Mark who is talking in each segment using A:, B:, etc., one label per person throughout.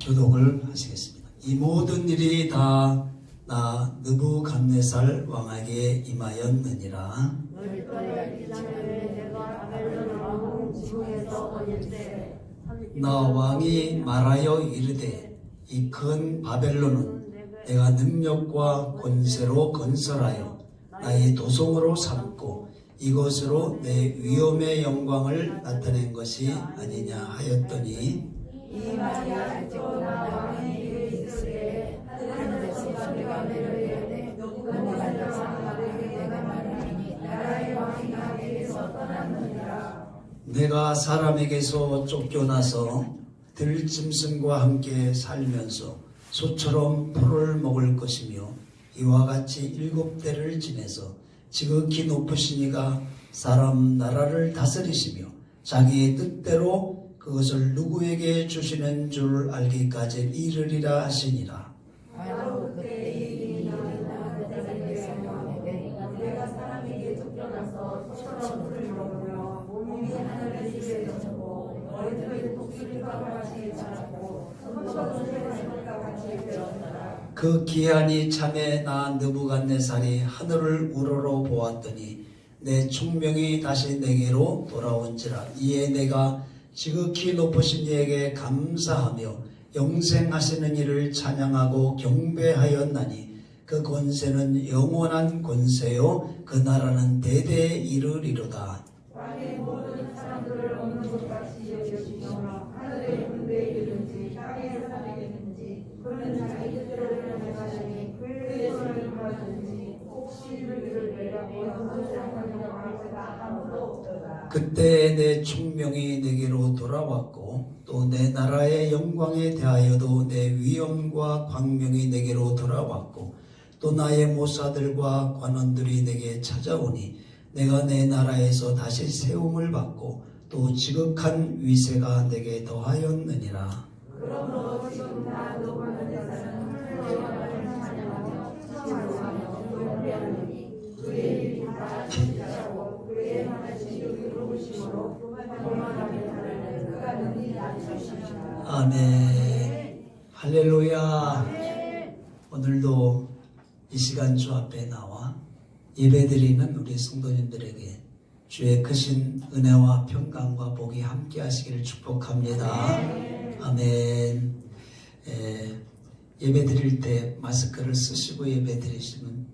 A: 교독을 하시겠습니다. 이 모든 일이 다 나 느부갓네살 왕에게 임하였느니라. 나 왕이 말하여 이르되 이 큰 바벨론은 내가 능력과 권세로 건설하여 나의 도성으로 삼고 이것으로 내 위엄의 영광을 나타낸 것이 아니냐 하였더니
B: 이 말이 아직도 나 왕의 입에 있으되 하늘에서 소리가 내려오되 느부갓네살 왕에게 내가 말하니 나라의 왕이 나에게서 떠났느니라.
A: 내가 사람에게서 쫓겨나서 들짐승과 함께 살면서 소처럼 풀을 먹을 것이며 이와 같이 7대를 지내서 지극히 높으신 이가 사람 나라를 다스리시며 자기의 뜻대로 그것을 누구에게 주시는 줄 알기까지 이르리라 하시니라.
B: 바로 그때 이 일이 느부갓네살 왕에게 내가 사람에게 쫓겨나서 소처럼 풀을 먹으며 몸이 하늘의 집에 젖고 머리들이 독수리과 같이 자랐고 손처럼 새들과 같이 되었더라.
A: 그 기한이 참에 나 느부갓네살이 하늘을 우러러 보았더니 내 총명이 다시 내게로 돌아온지라. 이에 내가 지극히 높으신 이에게 감사하며 영생하시는 이를 찬양하고 경배하였나니 그 권세는 영원한 권세요 그 나라는 대대에 이르리로다.
B: 땅의 모든 사람들을 없는 것 같이 여겨주시며 하늘의 군대에 이르든지 땅에 살겠는지 그는 자기 뜻대로 행하시니 그의 손을 받든지 혹시 이를 내려고 영원한 자가 아무도 없더라.
A: 그때 내 총명이 내게로 돌아왔고 또 내 나라의 영광에 대하여도 내 위엄과 광명이 내게로 돌아왔고 또 나의 모사들과 관원들이 내게 찾아오니 내가 내 나라에서 다시 세움을 받고 또 지극한 위세가 내게 더하였느니라.
B: 그러므로 지금 나 느부갓네살은 하늘의 영광을 찬양하며 찬송하며 경배하노니 그의 일이 다 진짜고 그의 하나신 이름이 높으심으로 교만하게 하는 그가 능히 낮추시리라.
A: 아멘. 할렐루야. 오늘도 이 시간 주 앞에 나와 예배드리는 우리 성도님들에게 주의 크신 은혜와 평강과 복이 함께 하시기를 축복합니다. 아멘. 예배드릴 때 마스크를 쓰시고 예배드리시면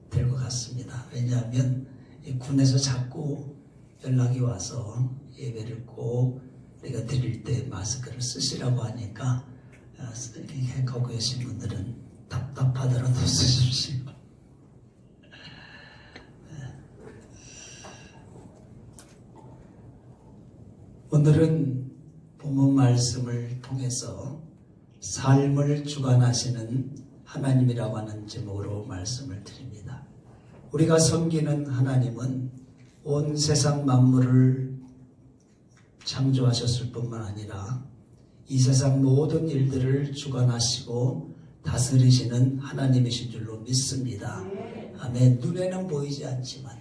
A: 될 것 같습니다. 왜냐하면 군에서 자꾸 연락이 와서 예배를 꼭 우리가 드릴 때 마스크를 쓰시라고 하니까 하고 계신 분들은 답답하더라도 쓰십시오. 오늘은 본문 말씀을 통해서 삶을 주관하시는 하나님이라고 하는 제목으로 말씀을 드립니다. 우리가 섬기는 하나님은 온 세상 만물을 창조하셨을 뿐만 아니라 이 세상 모든 일들을 주관하시고 다스리시는 하나님이신 줄로 믿습니다. 아멘. 눈에는 보이지 않지만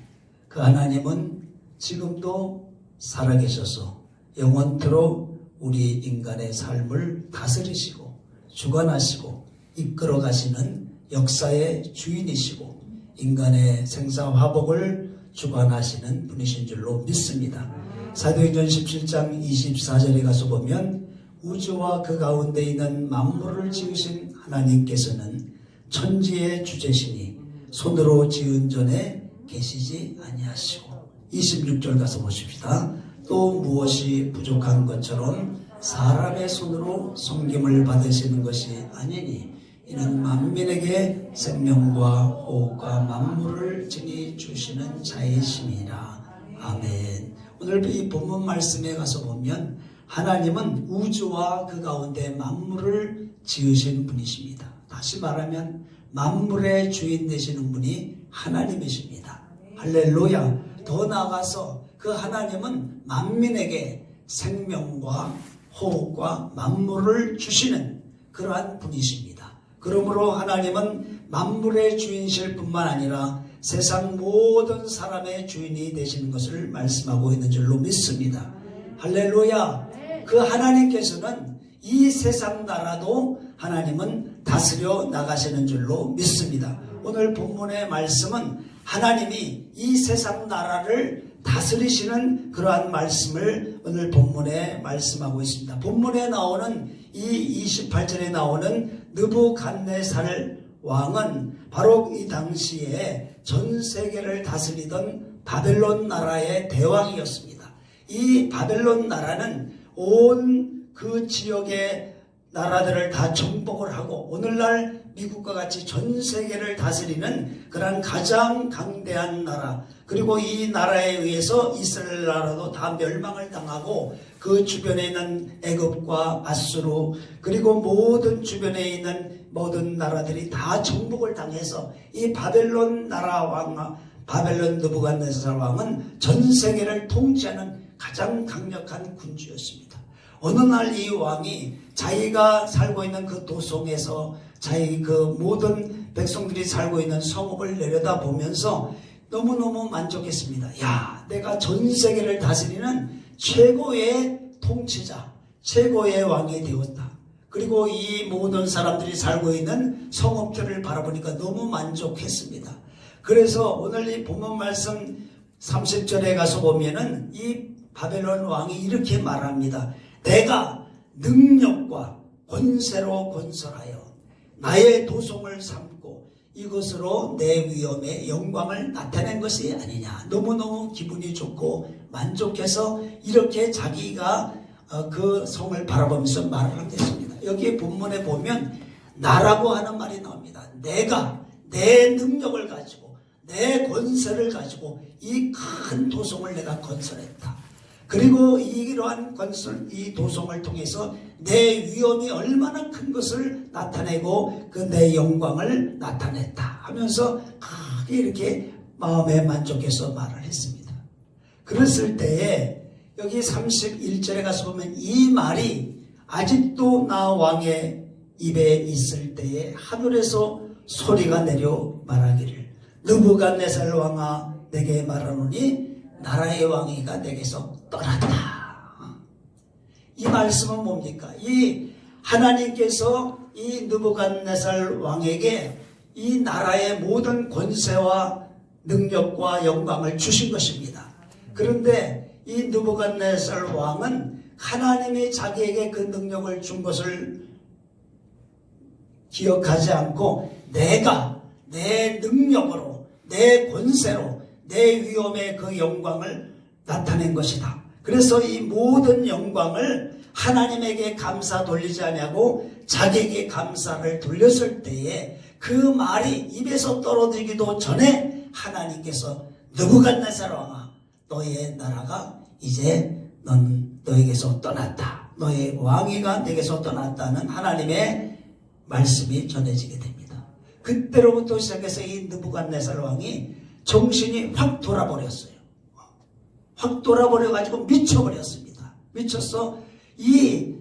A: 그 하나님은 지금도 살아계셔서 영원토록 우리 인간의 삶을 다스리시고 주관하시고 이끌어가시는 역사의 주인이시고 인간의 생사화복을 주관하시는 분이신 줄로 믿습니다. 사도행전 17장 24절에 가서 보면 우주와 그 가운데 있는 만물을 지으신 하나님께서는 천지의 주제시니 손으로 지은 전에 계시지 아니하시고 26절 가서 보십시다. 또 무엇이 부족한 것처럼 사람의 손으로 섬김을 받으시는 것이 아니니 이는 만민에게 생명과 호흡과 만물을 지니 주시는 자이심이라. 아멘. 오늘 이 본문 말씀에 가서 보면 하나님은 우주와 그 가운데 만물을 지으신 분이십니다. 다시 말하면 만물의 주인 되시는 분이 하나님이십니다. 할렐루야. 더 나아가서 그 하나님은 만민에게 생명과 호흡과 만물을 주시는 그러한 분이십니다. 그러므로 하나님은 만물의 주인이실 뿐만 아니라 세상 모든 사람의 주인이 되시는 것을 말씀하고 있는 줄로 믿습니다. 할렐루야. 그 하나님께서는 이 세상 나라도 하나님은 다스려 나가시는 줄로 믿습니다. 오늘 본문의 말씀은 하나님이 이 세상 나라를 다스리시는 그러한 말씀을 오늘 본문에 말씀하고 있습니다. 본문에 나오는 이 28절에 나오는 느부갓네살 왕은 바로 이 당시에 전 세계를 다스리던 바벨론 나라의 대왕이었습니다. 이 바벨론 나라는 온 그 지역의 나라들을 다 정복을 하고 오늘날 미국과 같이 전 세계를 다스리는 그런 가장 강대한 나라, 그리고 이 나라에 의해서 이스라엘 나라도 다 멸망을 당하고 그 주변에 있는 애굽과 아수르 그리고 모든 주변에 있는 모든 나라들이 다 정복을 당해서 이 바벨론 나라 왕, 바벨론 느부갓네살 왕은 전 세계를 통치하는 가장 강력한 군주였습니다. 어느 날 이 왕이 자기가 살고 있는 그 도성에서 자기 그 모든 백성들이 살고 있는 성읍을 내려다보면서 너무너무 만족했습니다. 야, 내가 전 세계를 다스리는 최고의 통치자, 최고의 왕이 되었다. 그리고 이 모든 사람들이 살고 있는 성읍들을 바라보니까 너무 만족했습니다. 그래서 오늘 이 본문 말씀 30절에 가서 보면은 이 바벨론 왕이 이렇게 말합니다. 내가 능력과 권세로 건설하여 나의 도성을 삼고 이것으로 내 위엄의 영광을 나타낸 것이 아니냐. 너무너무 기분이 좋고 만족해서 이렇게 자기가 그 성을 바라보면서 말을 하겠습니다. 여기 본문에 보면 나라고 하는 말이 나옵니다. 내가 내 능력을 가지고 내 권세를 가지고 이 큰 도성을 내가 건설했다. 그리고 이러한 건설, 이 도성을 통해서 내 위엄이 얼마나 큰 것을 나타내고 그 내 영광을 나타냈다 하면서 크게 이렇게 마음에 만족해서 말을 했습니다. 그랬을 때에 여기 31절에 가서 보면 이 말이 아직도 나 왕의 입에 있을 때에 하늘에서 소리가 내려 말하기를 느부갓네살 왕아 내게 말하노니 나라의 왕위가 내게서 떠났다. 이 말씀은 뭡니까? 이 하나님께서 이 느부갓네살 왕에게 이 나라의 모든 권세와 능력과 영광을 주신 것입니다. 그런데 이 느부갓네살 왕은 하나님이 자기에게 그 능력을 준 것을 기억하지 않고 내가 내 능력으로 내 권세로 내 위엄의 그 영광을 나타낸 것이다. 그래서 이 모든 영광을 하나님에게 감사 돌리지 않냐고 자기에게 감사를 돌렸을 때에 그 말이 입에서 떨어지기도 전에 하나님께서 느부갓네살 왕아 너의 나라가 이제 너에게서 떠났다. 너의 왕위가 내게서 떠났다는 하나님의 말씀이 전해지게 됩니다. 그때로부터 시작해서 이 느부갓네살 왕이 정신이 확 돌아버렸어요. 확 돌아버려가지고 미쳐버렸습니다. 미쳤어. 이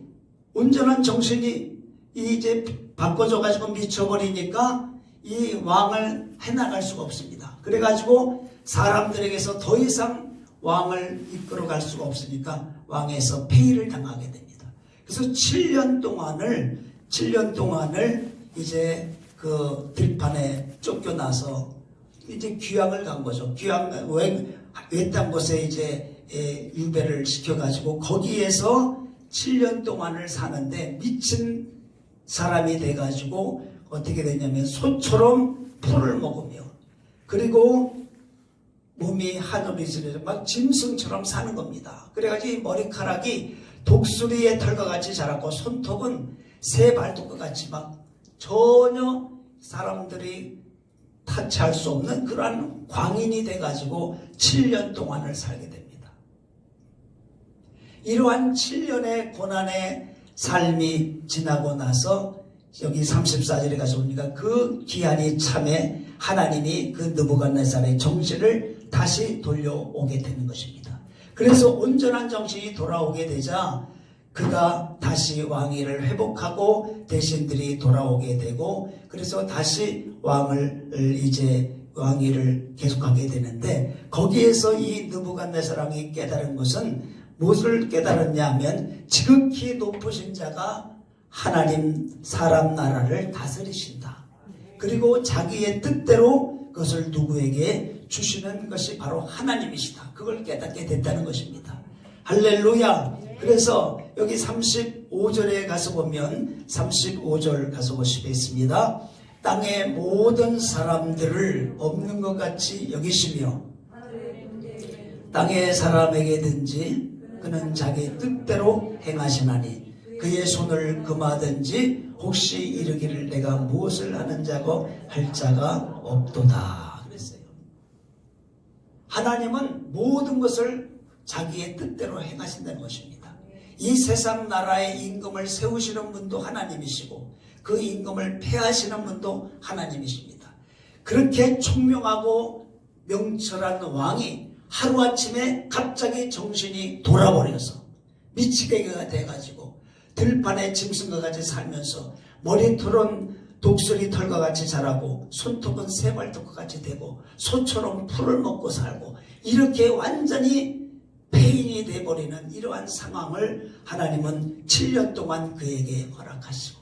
A: 온전한 정신이 이제 바꿔져가지고 미쳐버리니까 이 왕을 해나갈 수가 없습니다. 그래가지고 사람들에게서 더 이상 왕을 이끌어갈 수가 없으니까 왕에서 폐위를 당하게 됩니다. 그래서 7년 동안을 이제 그 들판에 쫓겨나서 이제 귀향을 간 거죠. 외딴 곳에 이제 유배를 시켜가지고 거기에서 7년 동안을 사는데 미친 사람이 돼가지고 어떻게 되냐면 소처럼 풀을 먹으며 그리고 몸이 하늘이 지르죠. 막 짐승처럼 사는 겁니다. 그래가지고 이 머리카락이 독수리의 털과 같이 자랐고 손톱은 새 발톱과 같이 막 전혀 사람들이 타치할 수 없는 그러한 광인이 돼가지고 7년 동안을 살게 됩니다. 이러한 7년의 고난의 삶이 지나고 나서 여기 34절에 가서 보니까 그 기한이 참에 하나님이 그 느부갓네살의 정신을 다시 돌려오게 되는 것입니다. 그래서 온전한 정신이 돌아오게 되자 그가 다시 왕위를 회복하고 대신들이 돌아오게 되고 그래서 다시 왕위를 계속하게 되는데 거기에서 이 느부갓네살 왕이 깨달은 것은 무엇을 깨달았냐 하면 지극히 높으신 자가 하나님 사람 나라를 다스리신다. 그리고 자기의 뜻대로 그것을 누구에게 주시는 것이 바로 하나님이시다. 그걸 깨닫게 됐다는 것입니다. 할렐루야. 그래서 여기 35절에 가서 보면 35절 가서 보시겠습니다. 땅의 모든 사람들을 없는 것 같이 여기시며 땅의 사람에게든지 그는 자기 뜻대로 행하시나니 그의 손을 금하든지 혹시 이르기를 내가 무엇을 하는 자고 할 자가 없도다 그랬어요. 하나님은 모든 것을 자기의 뜻대로 행하신다는 것입니다. 이 세상 나라의 임금을 세우시는 분도 하나님이시고 그 임금을 폐하시는 분도 하나님이십니다. 그렇게 총명하고 명철한 왕이 하루아침에 갑자기 정신이 돌아버려서 미치게가 돼가지고 들판에 짐승과 같이 살면서 머리털은 독수리 털과 같이 자라고 손톱은 새발톱과 같이 되고 소처럼 풀을 먹고 살고 이렇게 완전히 폐인이 돼버리는 이러한 상황을 하나님은 7년 동안 그에게 허락하시고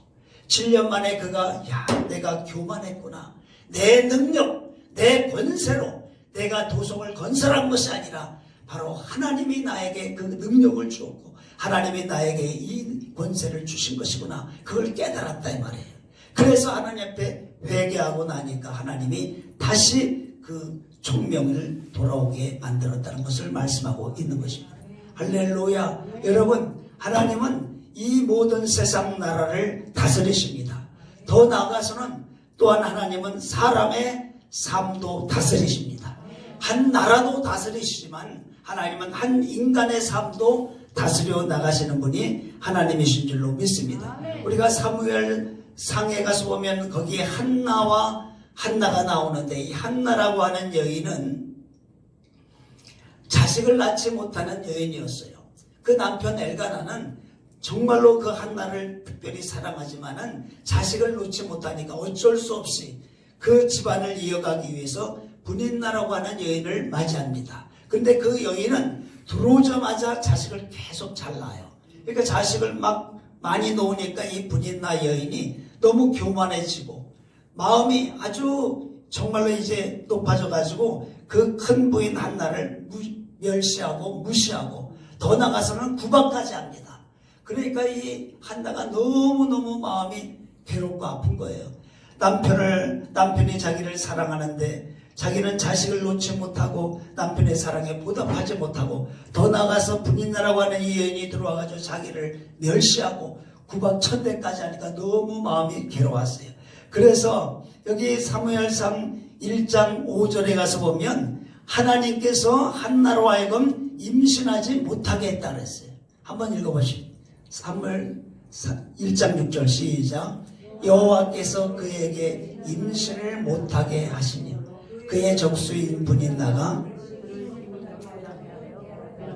A: 7년 만에 그가 내가 교만했구나. 내 능력, 내 권세로 내가 도성을 건설한 것이 아니라 바로 하나님이 나에게 그 능력을 주었고 하나님이 나에게 이 권세를 주신 것이구나. 그걸 깨달았다 이 말이에요. 그래서 하나님 앞에 회개하고 나니까 하나님이 다시 그 총명을 돌아오게 만들었다는 것을 말씀하고 있는 것입니다. 할렐루야. 여러분, 하나님은 이 모든 세상 나라를 다스리십니다. 더 나아가서는 또한 하나님은 사람의 삶도 다스리십니다. 한 나라도 다스리시지만 하나님은 한 인간의 삶도 다스려 나가시는 분이 하나님이신 줄로 믿습니다. 우리가 사무엘 상에 가서 보면 거기에 한나가 나오는데 이 한나라고 하는 여인은 자식을 낳지 못하는 여인이었어요. 그 남편 엘가나는 정말로 그 한나를 특별히 사랑하지만은 자식을 놓지 못하니까 어쩔 수 없이 그 집안을 이어가기 위해서 분인나라고 하는 여인을 맞이합니다. 근데 그 여인은 들어오자마자 자식을 계속 잘 낳아요. 그러니까 자식을 막 많이 놓으니까 이 분인나 여인이 너무 교만해지고 마음이 아주 정말로 이제 높아져 가지고 그 큰 부인 한나를 멸시하고 무시하고 더 나가서는 구박까지 합니다. 그러니까 이 한나가 너무너무 마음이 괴롭고 아픈 거예요. 남편이 자기를 사랑하는데 자기는 자식을 놓지 못하고 남편의 사랑에 보답하지 못하고 더 나아가서 분인나라고 하는 이 여인이 들어와가지고 자기를 멸시하고 구박천대까지 하니까 너무 마음이 괴로웠어요. 그래서 여기 사무엘상 1장 5절에 가서 보면 하나님께서 한나로 하여금 임신하지 못하게 했다 그랬어요. 한번 읽어보시죠. 사무엘 1장 6절 시작. 여호와께서 그에게 임신을 못하게 하시니 그의 적수인 분인나가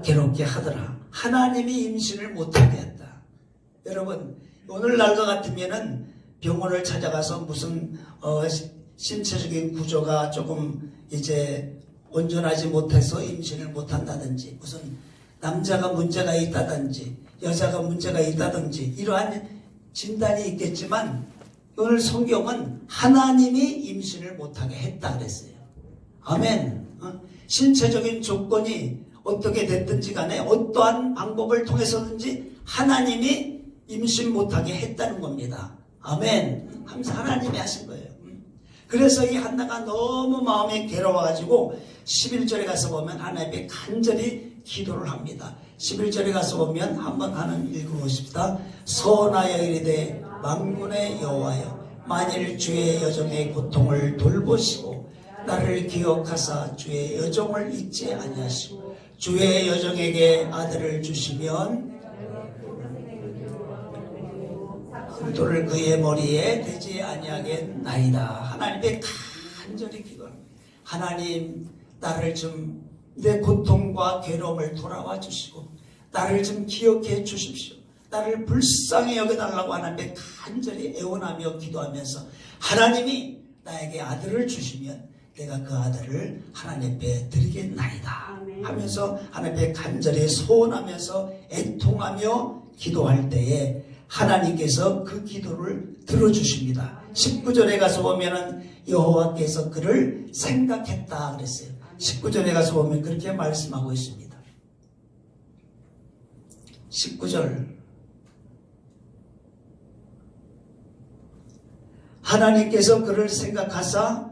A: 괴롭게 하더라. 하나님이 임신을 못하게 했다. 여러분, 오늘날과 같으면은 병원을 찾아가서 무슨 신체적인 구조가 조금 이제 온전하지 못해서 임신을 못한다든지 무슨 남자가 문제가 있다든지 여자가 문제가 있다든지 이러한 진단이 있겠지만 오늘 성경은 하나님이 임신을 못하게 했다 그랬어요. 아멘. 신체적인 조건이 어떻게 됐든지 간에 어떠한 방법을 통해서든지 하나님이 임신 못하게 했다는 겁니다. 아멘. 항상 하나님이 하신 거예요. 그래서 이 한나가 너무 마음이 괴로워가지고 11절에 가서 보면 하나님께 간절히 기도를 합니다. 11절에 가서 보면 한번 하는 읽어보십시다. 선하여 이르되 만군의 여호와여 만일 주의 여종의 고통을 돌보시고 나를 기억하사 주의 여종을 잊지 아니하시고 주의 여종에게 아들을 주시면 돌을 그의 머리에 대지 아니하겠나이다. 하나님께 간절히 기도합니다. 하나님 나를 좀 내 고통과 괴로움을 돌아와 주시고 나를 좀 기억해 주십시오. 나를 불쌍히 여겨달라고 하나님께 간절히 애원하며 기도하면서 하나님이 나에게 아들을 주시면 내가 그 아들을 하나님 앞에 드리겠나이다 하면서 하나님 앞에 간절히 소원하면서 애통하며 기도할 때에 하나님께서 그 기도를 들어주십니다. 19절에 가서 보면은 여호와께서 그를 생각했다 그랬어요. 19절에 가서 보면 그렇게 말씀하고 있습니다. 19절 하나님께서 그를 생각하사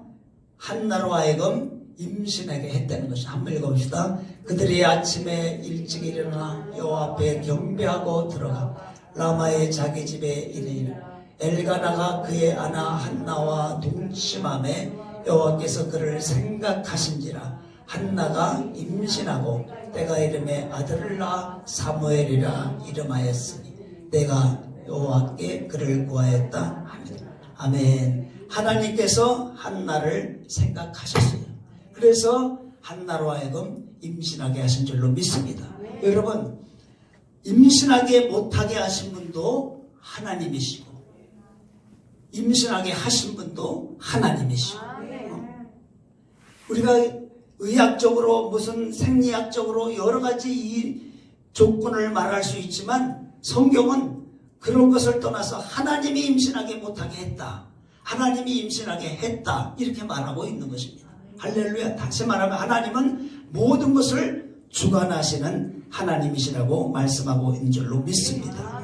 A: 한나로 하여금 임신하게 했다는 것이 한번 읽어봅시다. 그들이 아침에 일찍 일어나 여호와 앞에 경배하고 들어가 라마의 자기 집에 이르니 엘가나가 그의 아나 한나와 동침함에 여호와께서 그를 생각하신지라 한나가 임신하고 때가 이름에 아들을 낳아 사무엘이라 이름하였으니 내가 여호와께 그를 구하였다 하며 아멘. 하나님께서 한나를 생각하셨어요. 그래서 한나로 하여금 임신하게 하신 줄로 믿습니다. 여러분, 임신하게 못하게 하신 분도 하나님이시고 임신하게 하신 분도 하나님이시고 우리가 의학적으로 무슨 생리학적으로 여러 가지 이 조건을 말할 수 있지만 성경은 그런 것을 떠나서 하나님이 임신하게 못하게 했다. 하나님이 임신하게 했다. 이렇게 말하고 있는 것입니다. 할렐루야. 다시 말하면 하나님은 모든 것을 주관하시는 하나님이시라고 말씀하고 있는 줄로 믿습니다.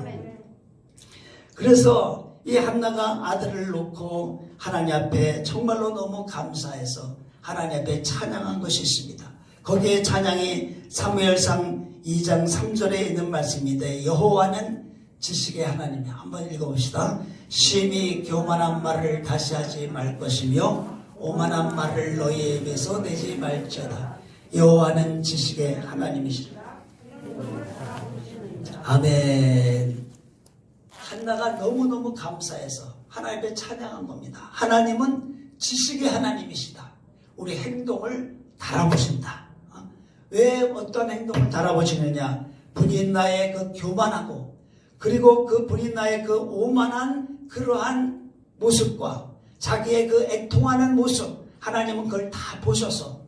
A: 그래서 이 한나가 아들을 놓고 하나님 앞에 정말로 너무 감사해서 하나님 앞에 찬양한 것이 있습니다. 거기에 찬양이 사무엘상 2장 3절에 있는 말씀인데 여호와는 지식의 하나님이야. 한번 읽어봅시다. 심히 교만한 말을 다시 하지 말 것이며 오만한 말을 너희의 입에서 내지 말지어다. 여호와는 지식의 하나님이시라. 아멘. 한나가 너무너무 감사해서 하나님 앞에 찬양한 겁니다. 하나님은 지식의 하나님이시다. 우리 행동을 달아보신다. 왜 어떤 행동을 달아보시느냐? 분인나의 그 교만하고 그리고 그 분인나의 그 오만한 그러한 모습과 자기의 그 애통하는 모습 하나님은 그걸 다 보셔서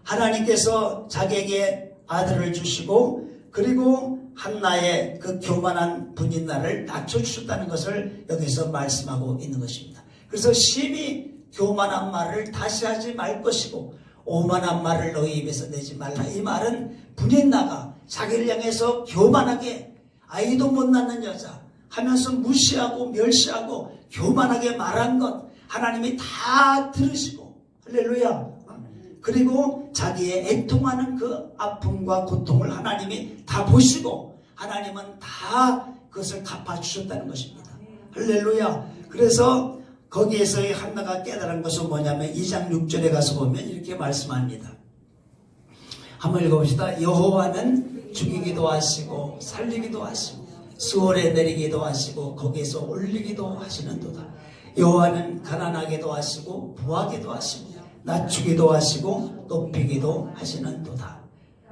A: 하나님께서 자기에게 아들을 주시고 그리고 한나의 그 교만한 분인나를 낮춰주셨다는 것을 여기서 말씀하고 있는 것입니다. 그래서 심히 교만한 말을 다시 하지 말 것이고 오만한 말을 너희 입에서 내지 말라. 이 말은 분인나가 자기를 향해서 교만하게 아이도 못 낳는 여자 하면서 무시하고 멸시하고 교만하게 말한 것 하나님이 다 들으시고 할렐루야. 그리고 자기의 애통하는 그 아픔과 고통을 하나님이 다 보시고 하나님은 다 그것을 갚아주셨다는 것입니다. 할렐루야. 그래서 거기에서 이 한나가 깨달은 것은 뭐냐면 2장 6절에 가서 보면 이렇게 말씀합니다. 한번 읽어봅시다. 여호와는 죽이기도 하시고 살리기도 하시고 수월에 내리기도 하시고 거기에서 올리기도 하시는도다. 여호와는 가난하게도 하시고 부하게도 하시고 낮추기도 하시고 높이기도 하시는도다.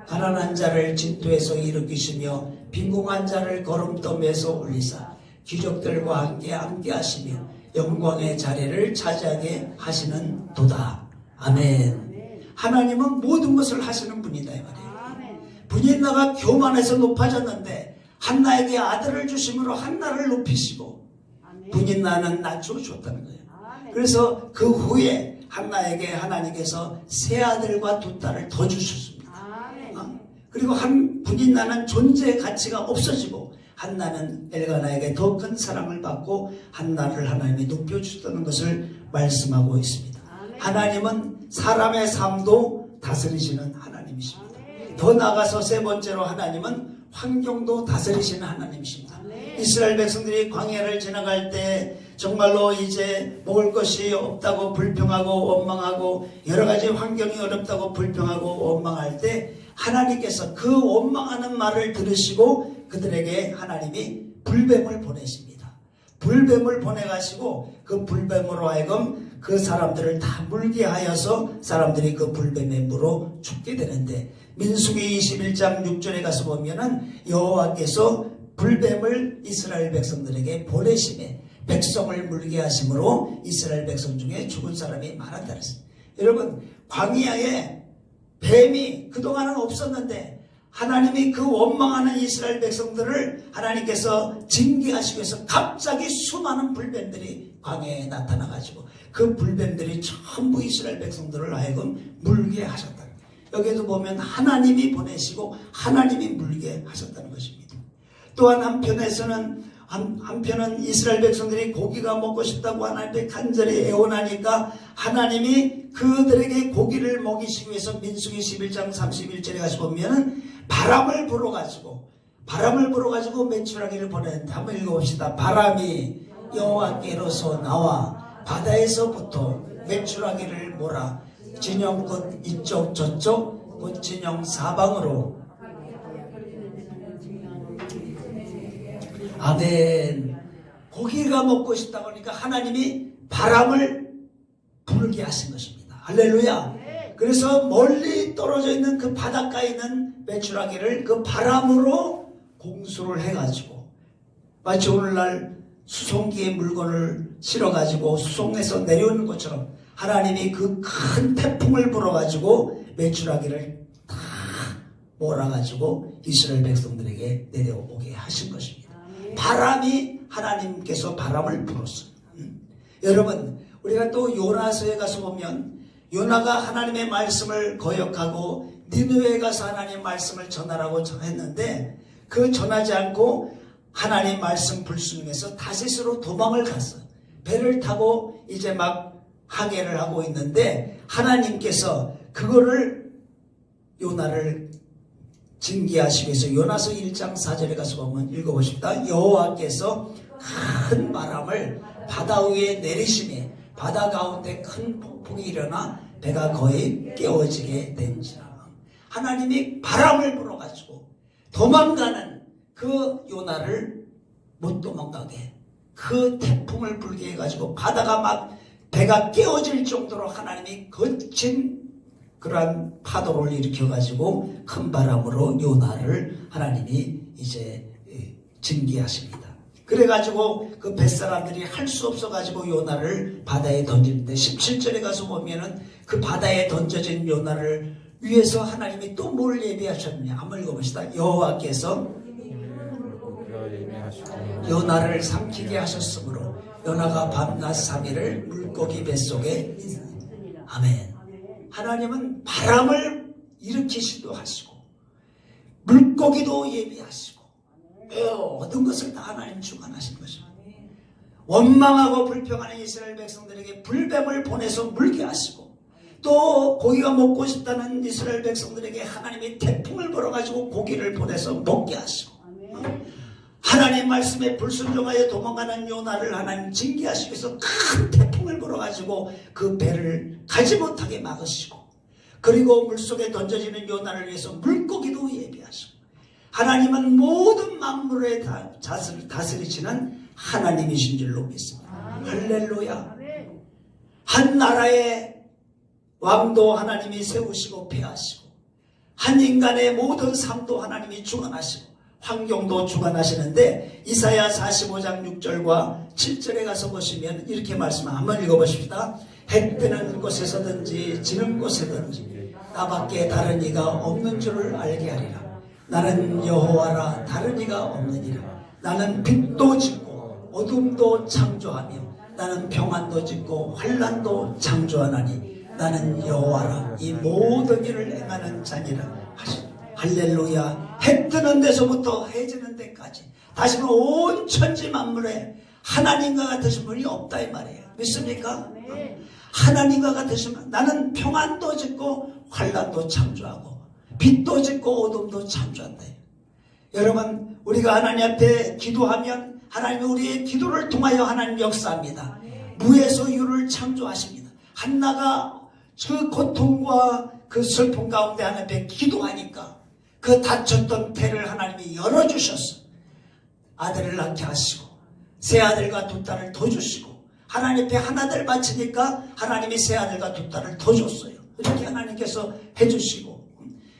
A: 가난한 자를 진토에서 일으키시며 빈궁한 자를 거름더미에서 올리사 기적들과 함께 하시며 영광의 자리를 차지하게 하시는도다. 아멘. 하나님은 모든 것을 하시는 분이다 이 말이에요. 분인나가 교만해서 높아졌는데 한나에게 아들을 주심으로 한나를 높이시고 분인나는 낮춰주었다는 거예요. 그래서 그 후에 한나에게 하나님께서 세 아들과 두 딸을 더 주셨습니다. 그리고 한 분인나는 존재의 가치가 없어지고 한나는 엘가나에게 더 큰 사랑을 받고 한나를 하나님이 높여주셨다는 것을 말씀하고 있습니다. 하나님은 사람의 삶도 다스리시는 하나님이십니다. 더 나아가서 세 번째로 하나님은 환경도 다스리시는 하나님이십니다. 이스라엘 백성들이 광야를 지나갈 때 정말로 이제 먹을 것이 없다고 불평하고 원망하고 여러 가지 환경이 어렵다고 불평하고 원망할 때 하나님께서 그 원망하는 말을 들으시고 그들에게 하나님이 불뱀을 보내십니다. 불뱀을 보내가시고 그 불뱀으로 하여금 그 사람들을 다 물게 하여서 사람들이 그 불뱀에 물어 죽게 되는데 민수기 21장 6절에 가서 보면은 여호와께서 불뱀을 이스라엘 백성들에게 보내심에 백성을 물게 하심으로 이스라엘 백성 중에 죽은 사람이 많았다 그랬습니다. 여러분 광야에 뱀이 그동안은 없었는데 하나님이 그 원망하는 이스라엘 백성들을 하나님께서 징계하시기 위해서 갑자기 수많은 불뱀들이 광야에 나타나가지고 그 불뱀들이 전부 이스라엘 백성들을 하여금 물게 하셨다. 여기에도 보면 하나님이 보내시고 하나님이 물게 하셨다는 것입니다. 또한 한편은 이스라엘 백성들이 고기가 먹고 싶다고 하나님께 간절히 애원하니까 하나님이 그들에게 고기를 먹이시기 위해서 민수기 11장 31절에 가서 보면 바람을 불어가지고 메추라기를 보내는데 한번 읽어봅시다. 바람이 여호와께로서 나와 바다에서부터 메추라기를 몰아 진영 곧 이쪽 저쪽 곧 진영 사방으로. 아멘. 고기가 먹고 싶다 보니까 하나님이 바람을 불게 하신 것입니다. 할렐루야. 그래서 멀리 떨어져 있는 그 바닷가에 있는 메추라기를 그 바람으로 공수를 해가지고 마치 오늘날 수송기에 물건을 실어가지고 수송해서 내려오는 것처럼 하나님이 그 큰 태풍을 불어가지고 메추라기를 다 몰아가지고 이스라엘 백성들에게 내려오게 하신 것입니다. 바람이 하나님께서 바람을 불었어요. 여러분, 우리가 또 요나서에 가서 보면 요나가 하나님의 말씀을 거역하고 니느웨에 가서 하나님의 말씀을 전하라고 했는데 그 전하지 않고 하나님 말씀 불순종해서 다시스로 도망을 갔어요. 배를 타고 이제 막 항해를 하고 있는데 하나님께서 그거를 요나를 징계하시기 위해서 요나서 1장 4절에 가서 보면 읽어보십니다. 여호와께서 큰 바람을 바다 위에 내리시니 바다 가운데 큰 폭풍이 일어나 배가 거의 깨어지게 된지라. 하나님이 바람을 불어가지고 도망가는 그 요나를 못 도망가게 그 태풍을 불게 해가지고 바다가 막 배가 깨어질 정도로 하나님이 거친 그러한 파도를 일으켜가지고 큰 바람으로 요나를 하나님이 이제 징계하십니다. 그래가지고 그 뱃사람들이 할 수 없어가지고 요나를 바다에 던지는데 17절에 가서 보면은 그 바다에 던져진 요나를 위해서 하나님이 또 뭘 예비하셨느냐 한번 읽어봅시다. 여호와께서 요나를 삼키게 하셨으므로 요나가 밤낮 3일을 물고기 뱃속에 있으니. 아멘. 하나님은 바람을 일으키시기도 하시고 물고기도 예비하시고 모든 것을 다 하나님 주관하신 것입니다. 원망하고 불평하는 이스라엘 백성들에게 불뱀을 보내서 물게 하시고 또 고기가 먹고 싶다는 이스라엘 백성들에게 하나님이 태풍을 불어가지고 고기를 보내서 먹게 하시고 하나님 말씀에 불순종하여 도망가는 요나를 하나님 징계하시기 위해서 큰 태풍을 불어가지고 그 배를 가지 못하게 막으시고 그리고 물속에 던져지는 요나를 위해서 물고기도 예비하시고 하나님은 모든 만물의 다스리시는 하나님이신 줄로 믿습니다. 할렐루야. 한 나라의 왕도 하나님이 세우시고 폐하시고 한 인간의 모든 삶도 하나님이 주관하시고 환경도 주관하시는데 이사야 45장 6절과 7절에 가서 보시면 이렇게 말씀을 한번 읽어보십시다. 해 뜨는 곳에서든지 지는 곳에든지 나밖에 다른 이가 없는 줄을 알게 하리라. 나는 여호와라 다른 이가 없느니라. 나는 빛도 짓고 어둠도 창조하며 나는 평안도 짓고 환난도 창조하나니 나는 여호와라 이 모든 일을 행하는 자니라 하시니. 할렐루야. 해 뜨는 데서부터 해 지는 데까지 다시 말해 온 천지 만물에 하나님과 같으신 분이 없다 이 말이에요. 믿습니까? 하나님과 같으신 분. 나는 평안도 짓고 환난도 창조하고 빛도 짓고 어둠도 창조한다. 여러분 우리가 하나님 앞에 기도하면 하나님이 우리의 기도를 통하여 하나님 역사합니다. 무에서 유를 창조하십니다. 한나가 그 고통과 그 슬픔 가운데 하나님 앞에 기도하니까 그 닫혔던 태를 하나님이 열어주셨어. 아들을 낳게 하시고 새 아들과 두 딸을 더 주시고 하나님 앞에 하나들 바치니까 하나님이 새 아들과 두 딸을 더 줬어요. 이렇게 하나님께서 해주시고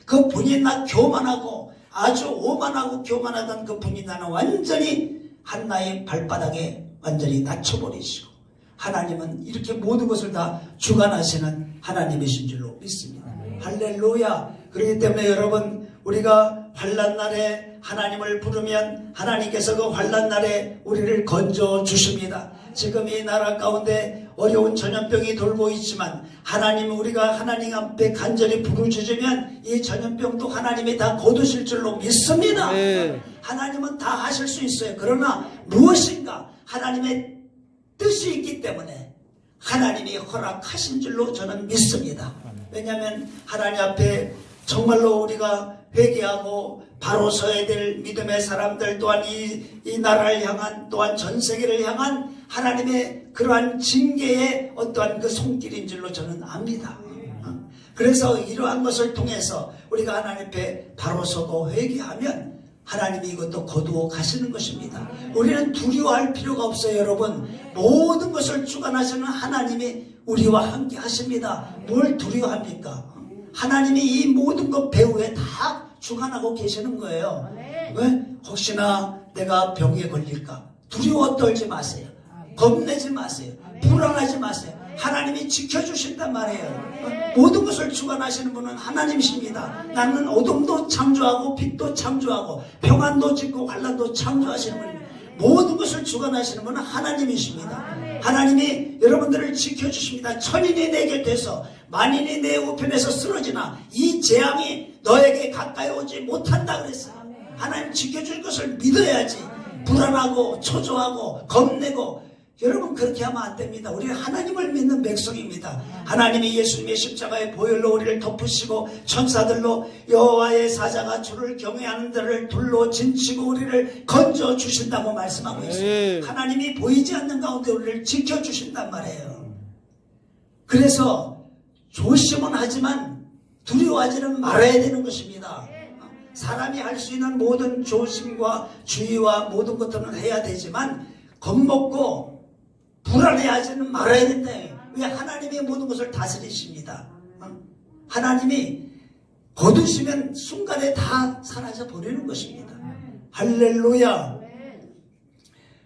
A: 그 분이 나 교만하고 아주 오만하고 교만하던 그 분이 나는 완전히 한나의 발바닥에 완전히 낮춰버리시고 하나님은 이렇게 모든 것을 다 주관하시는 하나님이신 줄로 믿습니다. 할렐루야. 그렇기 때문에 여러분 우리가 환난 날에 하나님을 부르면 하나님께서 그 환난 날에 우리를 건져 주십니다. 지금 이 나라 가운데 어려운 전염병이 돌고 있지만 하나님, 우리가 하나님 앞에 간절히 부르짖으면 이 전염병도 하나님이 다 거두실 줄로 믿습니다. 하나님은 다 하실 수 있어요. 그러나 무엇인가 하나님의 뜻이 있기 때문에 하나님이 허락하신 줄로 저는 믿습니다. 왜냐하면 하나님 앞에 정말로 우리가 회개하고 바로 서야 될 믿음의 사람들, 또한 이 나라를 향한, 또한 전 세계를 향한 하나님의 그러한 징계의 어떠한 그 손길인 줄로 저는 압니다. 그래서 이러한 것을 통해서 우리가 하나님 앞에 바로 서고 회개하면 하나님이 이것도 거두어 가시는 것입니다. 우리는 두려워할 필요가 없어요. 여러분, 모든 것을 주관하시는 하나님이 우리와 함께 하십니다. 뭘 두려워합니까? 하나님이 이 모든 것 배후에 다 주관하고 계시는 거예요. 왜? 혹시나 내가 병에 걸릴까? 두려워 떨지 마세요. 겁내지 마세요. 불안하지 마세요. 하나님이 지켜주신단 말이에요. 모든 것을 주관하시는 분은 하나님이십니다. 나는 어둠도 창조하고 빛도 창조하고 평안도 짓고 환난도 창조하시는 분입니다. 모든 것을 주관하시는 분은 하나님이십니다. 하나님이 여러분들을 지켜주십니다. 천인이 내 곁에서 만인이 내 우편에서 쓰러지나 이 재앙이 너에게 가까이 오지 못한다 그랬어요. 하나님 지켜줄 것을 믿어야지. 불안하고 초조하고 겁내고, 여러분 그렇게 하면 안 됩니다. 우리는 하나님을 믿는 백성입니다. 하나님이 예수님의 십자가의 보혈로 우리를 덮으시고 천사들로 여호와의 사자가 주를 경외하는 자를 둘로 진치고 우리를 건져 주신다고 말씀하고 있습니다. 하나님이 보이지 않는 가운데 우리를 지켜주신단 말이에요. 그래서 조심은 하지만 두려워하지는 말아야 되는 것입니다. 사람이 할 수 있는 모든 조심과 주의와 모든 것들은 해야 되지만 겁먹고 불안해하지는 말아야 된다. 왜? 하나님이 모든 것을 다스리십니다. 하나님이 거두시면 순간에 다 사라져 버리는 것입니다. 할렐루야.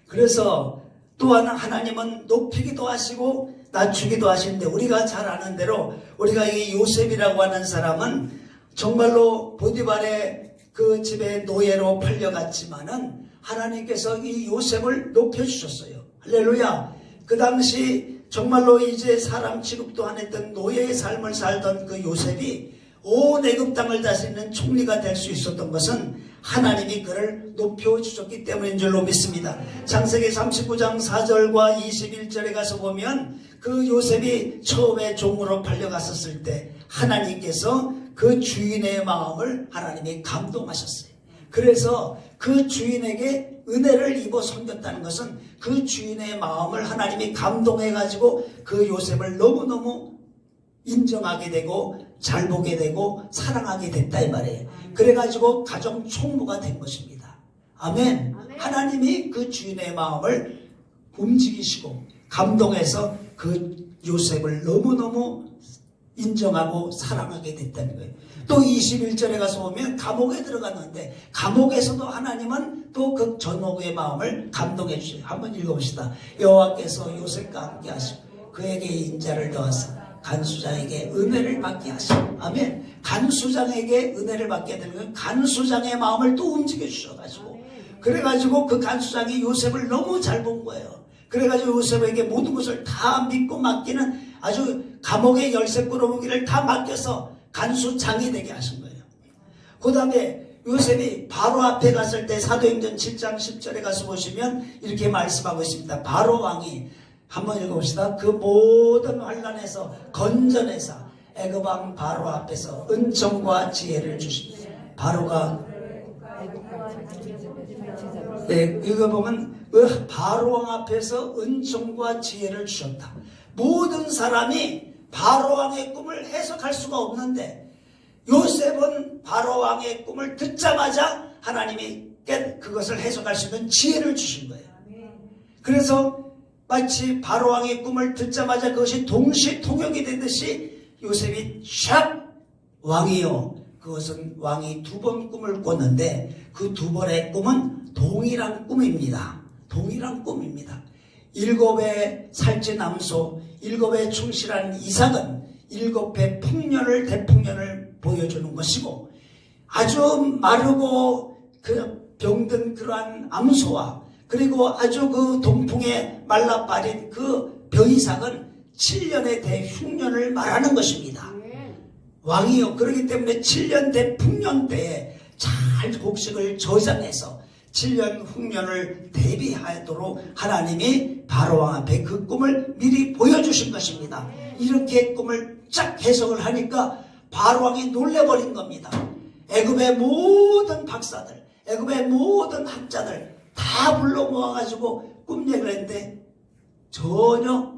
A: 그래서 또한 하나님은 높이기도 하시고 낮추기도 하시는데, 우리가 잘 아는 대로 우리가 이 요셉이라고 하는 사람은 정말로 보디발의 그 집에 노예로 팔려갔지만은 하나님께서 이 요셉을 높여주셨어요. 할렐루야. 그 당시 정말로 이제 사람 취급도 안 했던 노예의 삶을 살던 그 요셉이 온 애굽 땅을 다스리는 총리가 될 수 있었던 것은 하나님이 그를 높여주셨기 때문인 줄로 믿습니다. 창세기 39장 4절과 21절에 가서 보면 그 요셉이 처음에 종으로 팔려갔었을 때 하나님께서 그 주인의 마음을 하나님이 감동하셨어요. 그래서 그 주인에게 은혜를 입어 섬겼다는 것은 그 주인의 마음을 하나님이 감동해가지고 그 요셉을 너무너무 인정하게 되고 잘 보게 되고 사랑하게 됐다 이 말이에요. 그래가지고 가정 총무가 된 것입니다. 아멘. 하나님이 그 주인의 마음을 움직이시고 감동해서 그 요셉을 너무너무 인정하고 사랑하게 됐다는 거예요. 또 21절에 가서 보면 감옥에 들어갔는데 감옥에서도 하나님은 또 그 전옥의 마음을 감동해 주셔요. 한번 읽어봅시다. 여호와께서 요셉과 함께 하시고 그에게 인자를 더하사 간수장에게 은혜를 받게 하시고, 아멘. 간수장에게 은혜를 받게 되면 간수장의 마음을 또 움직여 주셔가지고, 그래가지고 그 간수장이 요셉을 너무 잘 본 거예요. 그래가지고 요셉에게 모든 것을 다 믿고 맡기는, 아주 감옥의 열쇠 끌어모기를 다 맡겨서 간수장이 되게 하신 거예요. 그 다음에 요셉이 바로 앞에 갔을 때 사도행전 7장 10절에 가서 보시면 이렇게 말씀하고 있습니다. 바로 왕이, 한번 읽어봅시다. 그 모든 환난에서 건져내사 애굽왕 바로 앞에서 은총과 지혜를 주십니다. 바로가, 네, 이거 보면 바로왕 앞에서 은총과 지혜를 주셨다. 모든 사람이 바로왕의 꿈을 해석할 수가 없는데 요셉은 바로왕의 꿈을 듣자마자 하나님이 그것을 해석할 수 있는 지혜를 주신 거예요. 그래서 마치 바로왕의 꿈을 듣자마자 그것이 동시 통역이 되듯이 요셉이 샥 왕이요. 그것은 왕이 두 번 꿈을 꿨는데 그 두 번의 꿈은 동일한 꿈입니다. 동일한 꿈입니다. 7의 살찐 남소, 7의 충실한 이삭은 7의 풍년을 대풍년을 보여주는 것이고, 아주 마르고 그 병든 그러한 암소와 그리고 아주 그 동풍에 말라빠진 그 병이삭은 7년의 대흉년을 말하는 것입니다. 왕이요. 그렇기 때문에 7년 대풍년 때에 잘 곡식을 저장해서 7년 흉년을 대비하도록 하나님이 바로왕 앞에 그 꿈을 미리 보여주신 것입니다. 이렇게 꿈을 쫙 해석을 하니까 바로왕이 놀래버린 겁니다. 애굽의 모든 박사들, 애굽의 모든 학자들 다 불러 모아가지고 꿈 얘기를 했는데 전혀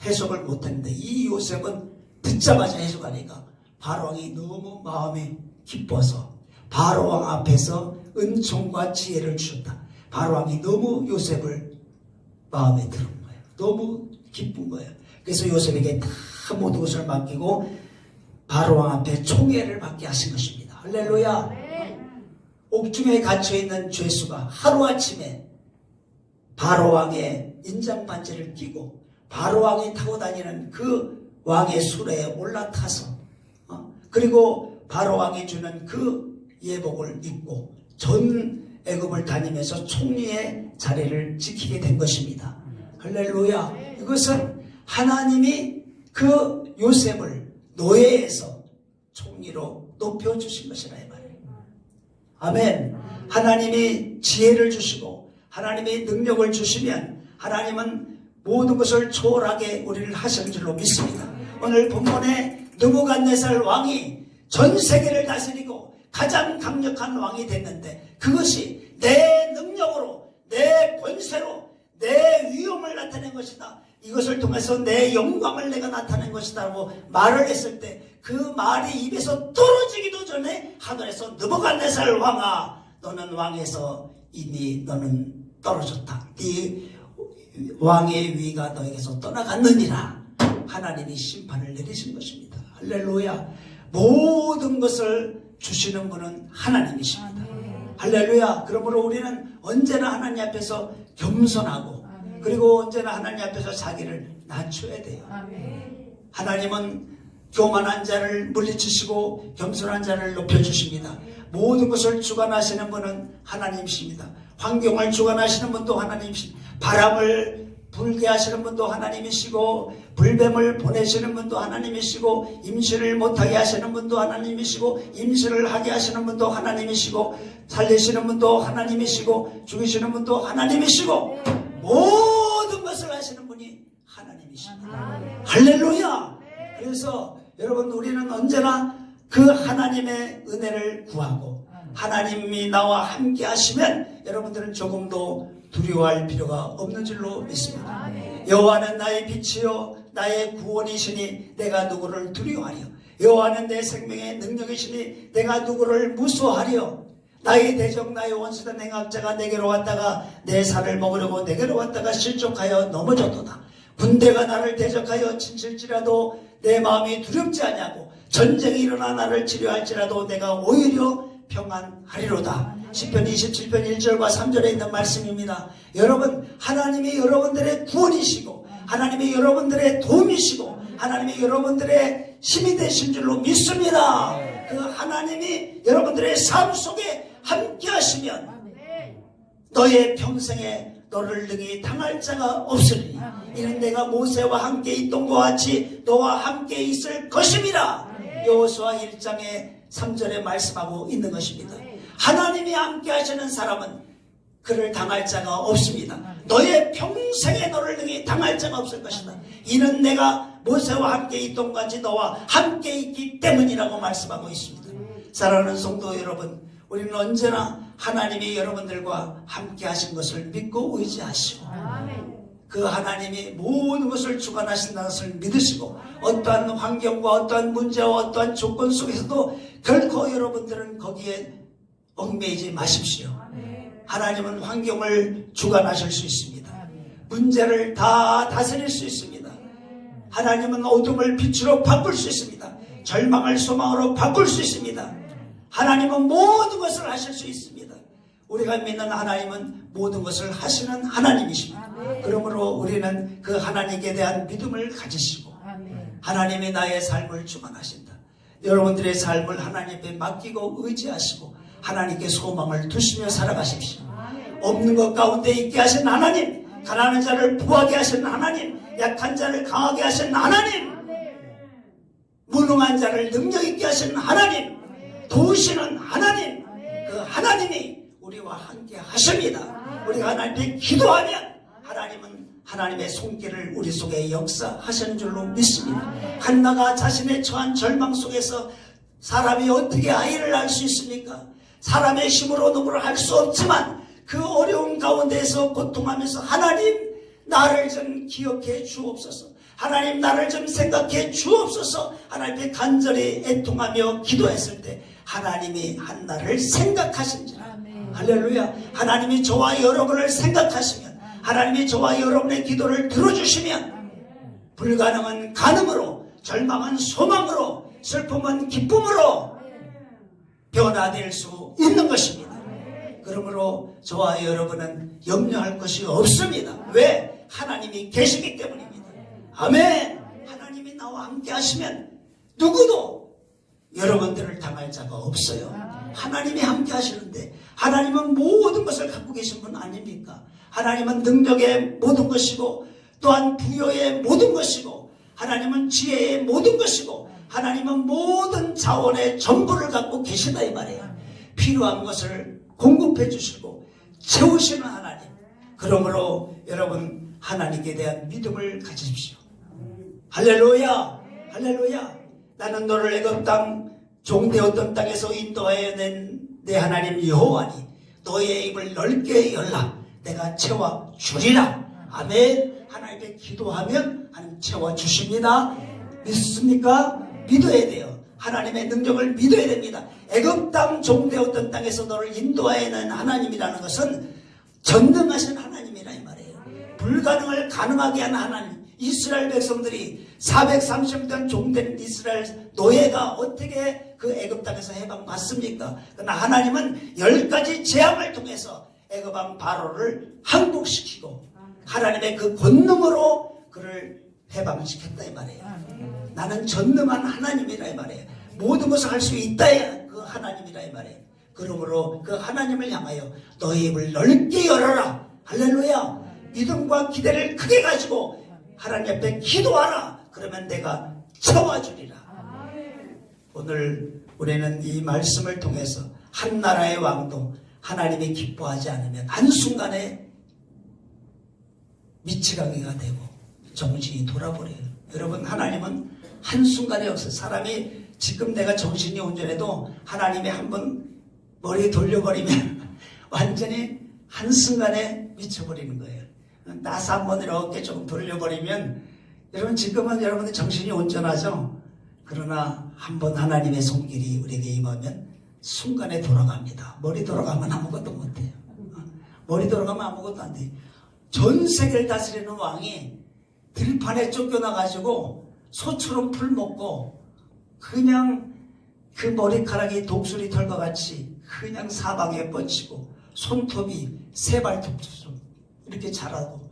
A: 해석을 못했는데 이 요셉은 듣자마자 해석하니까 바로왕이 너무 마음이 기뻐서 바로왕 앞에서 은총과 지혜를 주셨다. 바로왕이 너무 요셉을 마음에 들은 거예요. 너무 기쁜 거예요. 그래서 요셉에게 다 모든 것을 맡기고 바로왕 앞에 총애를 받게 하신 것입니다. 할렐루야. 옥중에 갇혀있는 죄수가 하루아침에 바로왕의 인장반지를 끼고 바로왕이 타고 다니는 그 왕의 수레에 올라타서 그리고 바로왕이 주는 그 예복을 입고 전 애굽을 다니면서 총리의 자리를 지키게 된 것입니다. 할렐루야. 이것은 하나님이 그 요셉을 노예에서 총리로 높여주신 것이라 이 말이에요. 아멘. 하나님이 지혜를 주시고 하나님이 능력을 주시면 하나님은 모든 것을 초월하게 우리를 하실 줄로 믿습니다. 오늘 본문에 느부갓네살 왕이 전 세계를 다스리고 가장 강력한 왕이 됐는데 그것이 내 능력으로 내 권세로 내 위엄을 나타낸 것이다. 이것을 통해서 내 영광을 내가 나타낸 것이다 라고 말을 했을 때 그 말이 입에서 떨어지기도 전에 하늘에서 느부갓네살 왕아 너는 왕에서 이미 너는 떨어졌다. 네 왕의 위가 너에게서 떠나갔느니라. 하나님이 심판을 내리신 것입니다. 할렐루야. 모든 것을 주시는 분은 하나님이십니다. 할렐루야. 그러므로 우리는 언제나 하나님 앞에서 겸손하고 그리고 언제나 하나님 앞에서 자기를 낮춰야 돼요. 하나님은 교만한 자를 물리치시고 겸손한 자를 높여주십니다. 모든 것을 주관하시는 분은 하나님이십니다. 환경을 주관하시는 분도 하나님이십니다. 바람을 불게 하시는 분도 하나님이시고 불뱀을 보내시는 분도 하나님이시고 임신을 못하게 하시는 분도 하나님이시고 임신을 하게 하시는 분도 하나님이시고 살리시는 분도 하나님이시고 죽이시는 분도 하나님이시고 모든 것을 하시는 분이 하나님이십니다. 할렐루야. 그래서 여러분 우리는 언제나 그 하나님의 은혜를 구하고 하나님이 나와 함께 하시면 여러분들은 조금도 두려워할 필요가 없는 줄로 믿습니다. 여호와는 나의 빛이요 나의 구원이시니 내가 누구를 두려워하리요. 여호와는 내 생명의 능력이시니 내가 누구를 무수하리요. 나의 대적 나의 원수된 행악자가 내게로 왔다가 내 살을 먹으려고 내게로 왔다가 실족하여 넘어졌도다. 군대가 나를 대적하여 친칠지라도 내 마음이 두렵지 않냐고 전쟁이 일어나 나를 치료할지라도 내가 오히려 평안하리로다. 시편 27편 1절과 3절에 있는 말씀입니다. 여러분 하나님이 여러분들의 구원이시고 하나님이 여러분들의 도움이시고 하나님이 여러분들의 힘이 되신 줄로 믿습니다. 그 하나님이 여러분들의 삶 속에 함께 하시면 너의 평생에 너를 능히 당할 자가 없으리니 이는 내가 모세와 함께 있던 것 같이 너와 함께 있을 것임이라. 여호수아 1장의 3절에 말씀하고 있는 것입니다. 하나님이 함께 하시는 사람은 그를 당할 자가 없습니다. 너의 평생에 너를 능히 당할 자가 없을 것이다. 이는 내가 모세와 함께 있던 것 같이 너와 함께 있기 때문이라고 말씀하고 있습니다. 사랑하는 성도 여러분, 우리는 언제나 하나님이 여러분들과 함께 하신 것을 믿고 의지하시고 그 하나님이 모든 것을 주관하신다는 것을 믿으시고 어떠한 환경과 어떠한 문제와 어떠한 조건 속에서도 결코 여러분들은 거기에 얽매이지 마십시오. 하나님은 환경을 주관하실 수 있습니다. 문제를 다 다스릴 수 있습니다. 하나님은 어둠을 빛으로 바꿀 수 있습니다. 절망을 소망으로 바꿀 수 있습니다. 하나님은 모든 것을 하실 수 있습니다. 우리가 믿는 하나님은 모든 것을 하시는 하나님이십니다. 그러므로 우리는 그 하나님께 대한 믿음을 가지시고 하나님이 나의 삶을 주관하신다. 여러분들의 삶을 하나님 앞에 맡기고 의지하시고 하나님께 소망을 두시며 살아가십시오. 없는 것 가운데 있게 하신 하나님, 가난한 자를 부하게 하신 하나님, 약한 자를 강하게 하신 하나님, 무능한 자를 능력 있게 하신 하나님, 도우시는 하나님, 그 하나님이 우리와 함께 하십니다. 우리가 하나님께 기도하면 하나님은 하나님의 손길을 우리 속에 역사하시는 줄로 믿습니다. 한나가 자신의 처한 절망 속에서 사람이 어떻게 아이를 낳을 수 있습니까? 사람의 힘으로 누구를 할 수 없지만 그 어려운 가운데에서 고통하면서 하나님 나를 좀 기억해 주옵소서, 하나님 나를 좀 생각해 주옵소서 하나님께 간절히 애통하며 기도했을 때 하나님이 한나를 생각하신지라. 할렐루야. 하나님이 저와 여러분을 생각하시면, 하나님이 저와 여러분의 기도를 들어주시면 불가능은 가능으로, 절망은 소망으로, 슬픔은 기쁨으로 변화될 수 있는 것입니다. 그러므로 저와 여러분은 염려할 것이 없습니다. 왜? 하나님이 계시기 때문입니다. 아멘. 하나님이 나와 함께 하시면 누구도 여러분들을 당할 자가 없어요. 하나님이 함께 하시는데, 하나님은 모든 것을 갖고 계신 분 아닙니까? 하나님은 능력의 모든 것이고, 또한 부여의 모든 것이고, 하나님은 지혜의 모든 것이고, 하나님은 모든 자원의 전부를 갖고 계시다 이 말이에요. 필요한 것을 공급해 주시고 채우시는 하나님. 그러므로 여러분 하나님께 대한 믿음을 가지십시오. 할렐루야. 할렐루야. 나는 너를 애굽 땅 종되었던 땅에서 인도하여 낸 내 하나님 여호와니 너의 입을 넓게 열라 내가 채워 주리라. 아멘. 하나님께 기도하면 하나님 채워 주십니다. 믿습니까? 믿어야 돼요. 하나님의 능력을 믿어야 됩니다. 애굽 땅 종되었던 땅에서 너를 인도하여 낸 하나님이라는 것은 전능하신 하나님이라 이 말이에요. 불가능을 가능하게 한 하나님. 이스라엘 백성들이 430년 종된 이스라엘 노예가 어떻게 그 애굽 땅에서 해방받습니까? 그러나 하나님은 10가지 재앙을 통해서 애굽 왕 바로를 항복시키고 하나님의 그 권능으로 그를 해방시켰다 이 말이에요. 나는 전능한 하나님이라 이 말이에요. 모든 것을 할 수 있다야 그 하나님이라 이 말이에요. 그러므로 그 하나님을 향하여 너의 입을 넓게 열어라. 할렐루야. 믿음과 기대를 크게 가지고 하나님 앞에 기도하라. 그러면 내가 채워주리라. 오늘 우리는 이 말씀을 통해서 한 나라의 왕도 하나님이 기뻐하지 않으면 한순간에 미치광이가 되고 정신이 돌아버려요. 여러분 하나님은 한순간에 없어요. 사람이 지금 내가 정신이 온전해도 하나님이 한번 머리 돌려버리면 완전히 한순간에 미쳐버리는 거예요. 나사 한번 이렇게 조금 돌려버리면 여러분 지금은 여러분의 정신이 온전하죠. 그러나 한번 하나님의 손길이 우리에게 임하면 순간에 돌아갑니다. 머리 돌아가면 아무것도 못해요. 머리 돌아가면 아무것도 안 돼요. 전 세계를 다스리는 왕이 들판에 쫓겨나가지고 소처럼 풀 먹고 그냥 그 머리카락이 독수리 털과 같이 그냥 사방에 뻗치고 손톱이 새발톱처럼 이렇게 자라고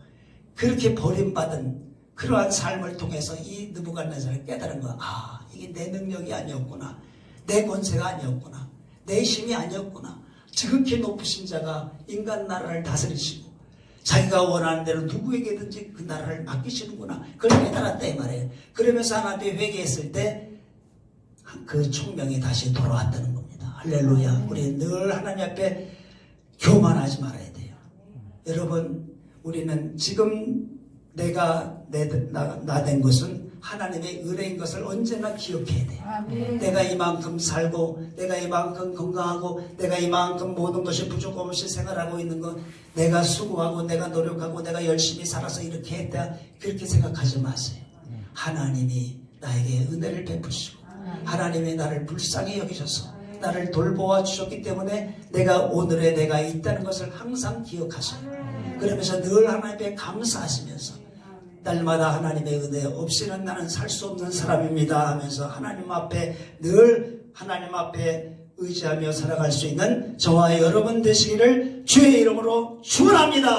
A: 그렇게 버림받은 그러한 삶을 통해서 이 느부갓네살을 깨달은 거야. 아, 이게 내 능력이 아니었구나. 내 권세가 아니었구나. 내 힘이 아니었구나. 지극히 높으신 자가 인간 나라를 다스리시고 자기가 원하는 대로 누구에게든지 그 나라를 맡기시는구나. 그걸 깨달았다 이 말이에요. 그러면서 하나님께 회개했을 때 그 총명이 다시 돌아왔다는 겁니다. 할렐루야. 우리 늘 하나님 앞에 교만하지 말아야 돼요. 여러분 우리는 지금 내가 나 된 것은 하나님의 은혜인 것을 언제나 기억해야 돼요. 아멘. 내가 이만큼 살고 내가 이만큼 건강하고 내가 이만큼 모든 것이 부족함 없이 생활하고 있는 것 내가 수고하고 내가 노력하고 내가 열심히 살아서 이렇게 했다 그렇게 생각하지 마세요. 하나님이 나에게 은혜를 베푸시고 하나님이 나를 불쌍히 여기셔서 나를 돌보아 주셨기 때문에 내가 오늘의 내가 있다는 것을 항상 기억하셔요. 그러면서 늘 하나님께 감사하시면서 날마다 하나님의 은혜 없이는 나는 살 수 없는 사람입니다 하면서 하나님 앞에 늘 하나님 앞에 의지하며 살아갈 수 있는 저와 여러분 되시기를 주의 이름으로 축원합니다.